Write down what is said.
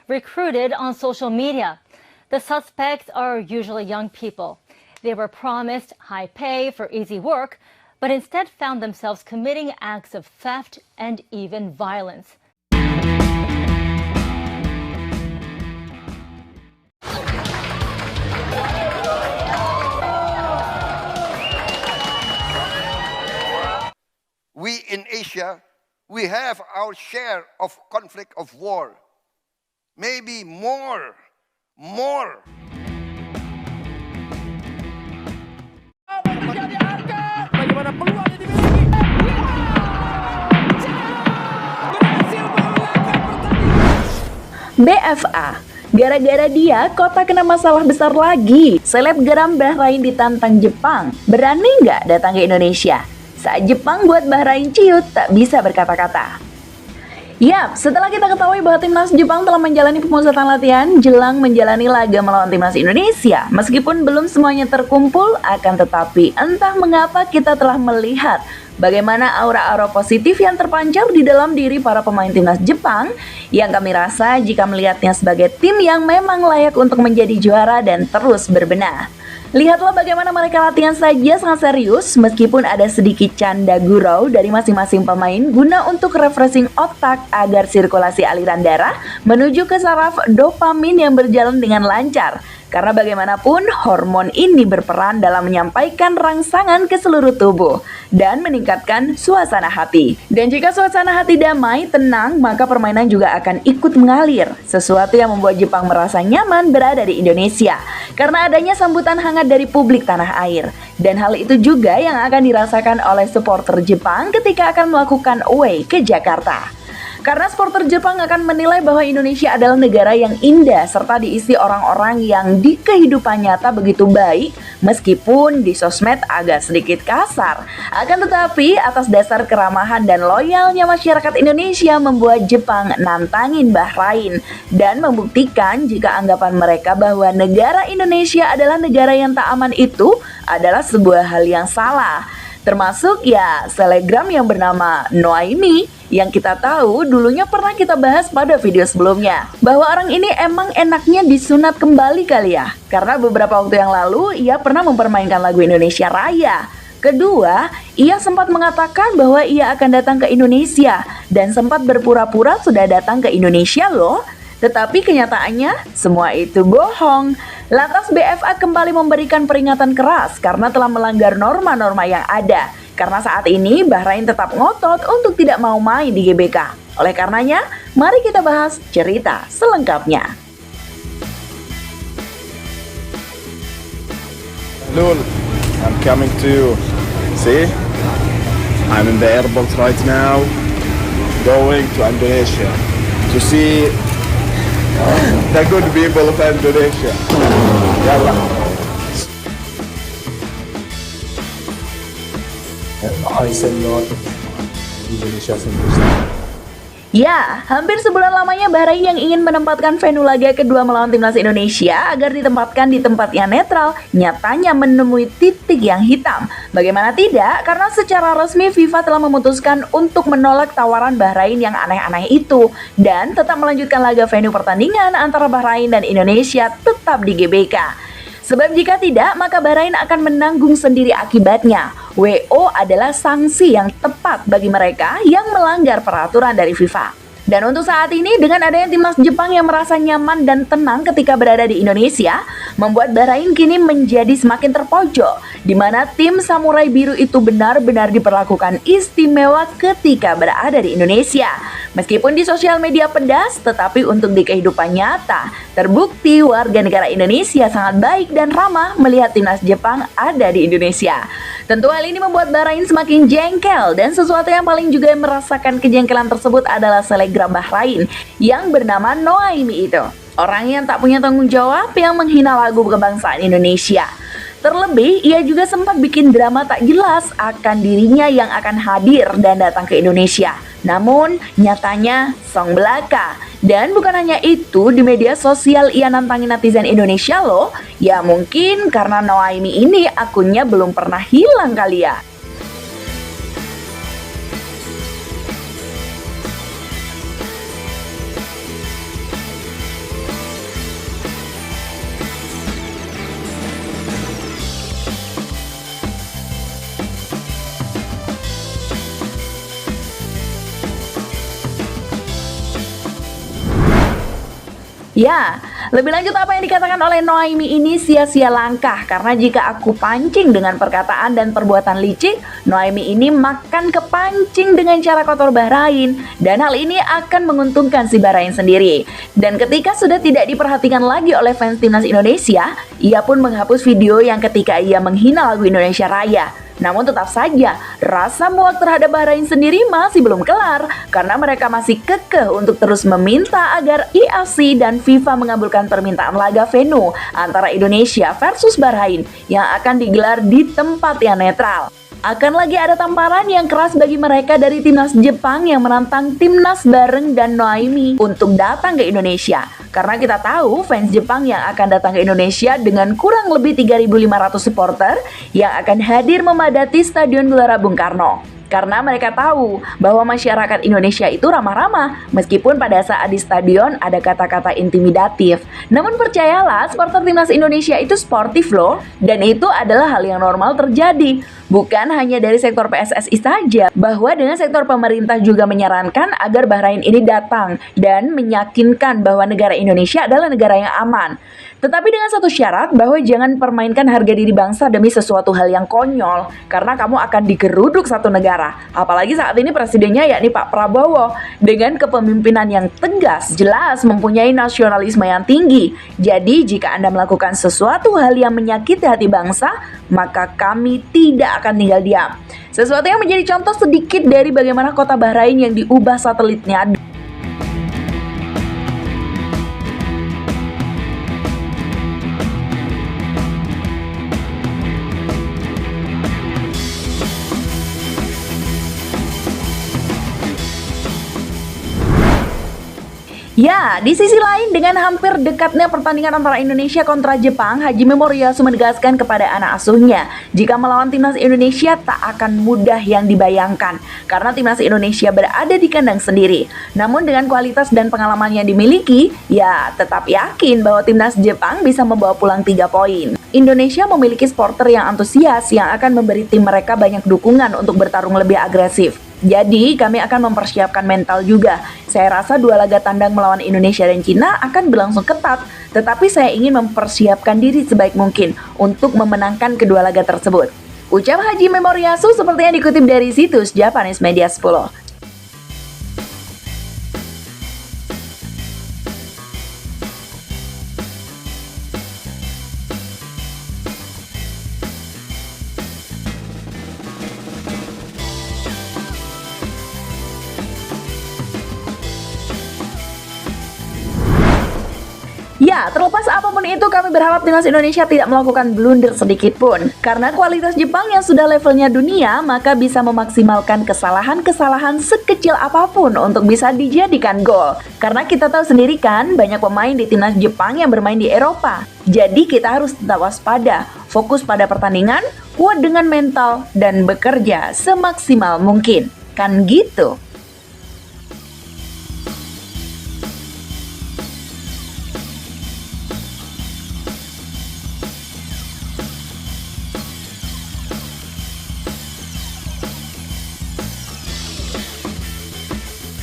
recruited on social media. The suspects are usually young people. They were promised high pay for easy work, but instead found themselves committing acts of theft and even violence. We in Asia, we have our share of conflict of war. Maybe more. Bagaimana peluang yang dimiliki? Berhasil mengalahkan pertandingan. BFA. Gara-gara dia, kota kena masalah besar lagi. Selebgram Bahrain ditantang Jepang. Berani nggak datang ke Indonesia? Saat Jepang buat Bahrain ciut, tak bisa berkata-kata. Yap, setelah kita ketahui bahwa timnas Jepang telah menjalani pemusatan latihan jelang menjalani laga melawan timnas Indonesia. Meskipun belum semuanya terkumpul, akan tetapi entah mengapa kita telah melihat bagaimana aura-aura positif yang terpancar di dalam diri para pemain timnas Jepang yang kami rasa jika melihatnya sebagai tim yang memang layak untuk menjadi juara dan terus berbenah. Lihatlah bagaimana mereka latihan saja sangat serius meskipun ada sedikit canda gurau dari masing-masing pemain guna untuk refreshing otak agar sirkulasi aliran darah menuju ke saraf dopamin yang berjalan dengan lancar. Karena bagaimanapun hormon ini berperan dalam menyampaikan rangsangan ke seluruh tubuh dan meningkatkan suasana hati. Dan jika suasana hati damai, tenang, maka permainan juga akan ikut mengalir. Sesuatu yang membuat Jepang merasa nyaman berada di Indonesia karena adanya sambutan hangat dari publik tanah air. Dan hal itu juga yang akan dirasakan oleh supporter Jepang ketika akan melakukan away ke Jakarta. Karena supporter Jepang akan menilai bahwa Indonesia adalah negara yang indah serta diisi orang-orang yang di kehidupan nyata begitu baik meskipun di sosmed agak sedikit kasar. Akan tetapi atas dasar keramahan dan loyalnya masyarakat Indonesia membuat Jepang nantangin Bahrain dan membuktikan jika anggapan mereka bahwa negara Indonesia adalah negara yang tak aman itu adalah sebuah hal yang salah. Termasuk ya selebgram yang bernama Noaimi yang kita tahu dulunya pernah kita bahas pada video sebelumnya bahwa orang ini emang enaknya disunat kembali kali ya, karena beberapa waktu yang lalu ia pernah mempermainkan lagu Indonesia Raya. Kedua, ia sempat mengatakan bahwa ia akan datang ke Indonesia dan sempat berpura-pura sudah datang ke Indonesia loh. Tetapi kenyataannya semua itu bohong. Lantas BFA kembali memberikan peringatan keras karena telah melanggar norma-norma yang ada. Karena saat ini Bahrain tetap ngotot untuk tidak mau main di GBK. Oleh karenanya, mari kita bahas cerita selengkapnya. Lul, I'm coming to see. I'm in the airport right now, going to Indonesia to see the good people of Indonesia. Yalla. I said not Indonesia sendiri. Ya, hampir sebulan lamanya Bahrain yang ingin menempatkan venue laga kedua melawan timnas Indonesia agar ditempatkan di tempat yang netral, nyatanya menemui titik yang hitam. Bagaimana tidak? Karena secara resmi FIFA telah memutuskan untuk menolak tawaran Bahrain yang aneh-aneh itu dan tetap melanjutkan laga venue pertandingan antara Bahrain dan Indonesia tetap di GBK. Sebab jika tidak, maka Bahrain akan menanggung sendiri akibatnya. WO adalah sanksi yang tepat bagi mereka yang melanggar peraturan dari FIFA. Dan untuk saat ini, dengan adanya timnas Jepang yang merasa nyaman dan tenang ketika berada di Indonesia, membuat Bahrain kini menjadi semakin terpojok, di mana tim Samurai Biru itu benar-benar diperlakukan istimewa ketika berada di Indonesia. Meskipun di sosial media pedas, tetapi untuk di kehidupan nyata, terbukti warga negara Indonesia sangat baik dan ramah melihat timnas Jepang ada di Indonesia. Tentu hal ini membuat Bahrain semakin jengkel, dan sesuatu yang paling juga merasakan kejengkelan tersebut adalah selebgram Bahrain yang bernama Noaimi itu. Orang yang tak punya tanggung jawab yang menghina lagu kebangsaan Indonesia. Terlebih, ia juga sempat bikin drama tak jelas akan dirinya yang akan hadir dan datang ke Indonesia. Namun, nyatanya song belaka. Dan bukan hanya itu, di media sosial ia nantangin netizen Indonesia loh. Ya mungkin karena Noaimi ini akunnya belum pernah hilang kali ya. Ya, lebih lanjut apa yang dikatakan oleh Noaimi ini sia-sia langkah karena jika aku pancing dengan perkataan dan perbuatan licik, Noaimi ini makan kepancing dengan cara kotor Bahrain dan hal ini akan menguntungkan si Bahrain sendiri. Dan ketika sudah tidak diperhatikan lagi oleh fans timnas Indonesia, ia pun menghapus video yang ketika ia menghina lagu Indonesia Raya. Namun tetap saja, rasa muak terhadap Bahrain sendiri masih belum kelar karena mereka masih kekeh untuk terus meminta agar IFC dan FIFA mengabulkan permintaan laga venue antara Indonesia versus Bahrain yang akan digelar di tempat yang netral. Akan lagi ada tamparan yang keras bagi mereka dari timnas Jepang yang menantang timnas bareng dan Noaimi untuk datang ke Indonesia. Karena kita tahu fans Jepang yang akan datang ke Indonesia dengan kurang lebih 3.500 supporter yang akan hadir memadati Stadion Gelora Bung Karno. Karena mereka tahu bahwa masyarakat Indonesia itu ramah-ramah meskipun pada saat di stadion ada kata-kata intimidatif. Namun percayalah, supporter timnas Indonesia itu sportif loh, dan itu adalah hal yang normal terjadi. Bukan hanya dari sektor PSSI saja, bahwa dengan sektor pemerintah juga menyarankan agar Bahrain ini datang dan meyakinkan bahwa negara Indonesia adalah negara yang aman. Tetapi dengan satu syarat bahwa jangan permainkan harga diri bangsa demi sesuatu hal yang konyol, karena kamu akan digeruduk satu negara. Apalagi saat ini presidennya yakni Pak Prabowo dengan kepemimpinan yang tegas, jelas mempunyai nasionalisme yang tinggi. Jadi jika Anda melakukan sesuatu hal yang menyakiti hati bangsa, maka kami tidak akan tinggal diam. Sesuatu yang menjadi contoh sedikit dari bagaimana kota Bahrain yang diubah satelitnya. Ya, di sisi lain dengan hampir dekatnya pertandingan antara Indonesia kontra Jepang, Hajime Moriyasu menegaskan kepada anak asuhnya, jika melawan timnas Indonesia tak akan mudah yang dibayangkan, karena timnas Indonesia berada di kandang sendiri. Namun dengan kualitas dan pengalaman yang dimiliki, ya tetap yakin bahwa timnas Jepang bisa membawa pulang 3 poin. Indonesia memiliki supporter yang antusias yang akan memberi tim mereka banyak dukungan untuk bertarung lebih agresif. Jadi kami akan mempersiapkan mental juga. Saya rasa 2 laga tandang melawan Indonesia dan Cina akan berlangsung ketat, tetapi saya ingin mempersiapkan diri sebaik mungkin untuk memenangkan kedua laga tersebut. Ucap Hajime Moriyasu seperti yang dikutip dari situs Japanese Media 10. Ya, terlepas apapun itu, kami berharap timnas Indonesia tidak melakukan blunder sedikit pun. Karena kualitas Jepang yang sudah levelnya dunia, maka bisa memaksimalkan kesalahan-kesalahan sekecil apapun untuk bisa dijadikan gol. Karena kita tahu sendiri kan, banyak pemain di timnas Jepang yang bermain di Eropa. Jadi kita harus tetap waspada, fokus pada pertandingan, kuat dengan mental, dan bekerja semaksimal mungkin. Kan gitu?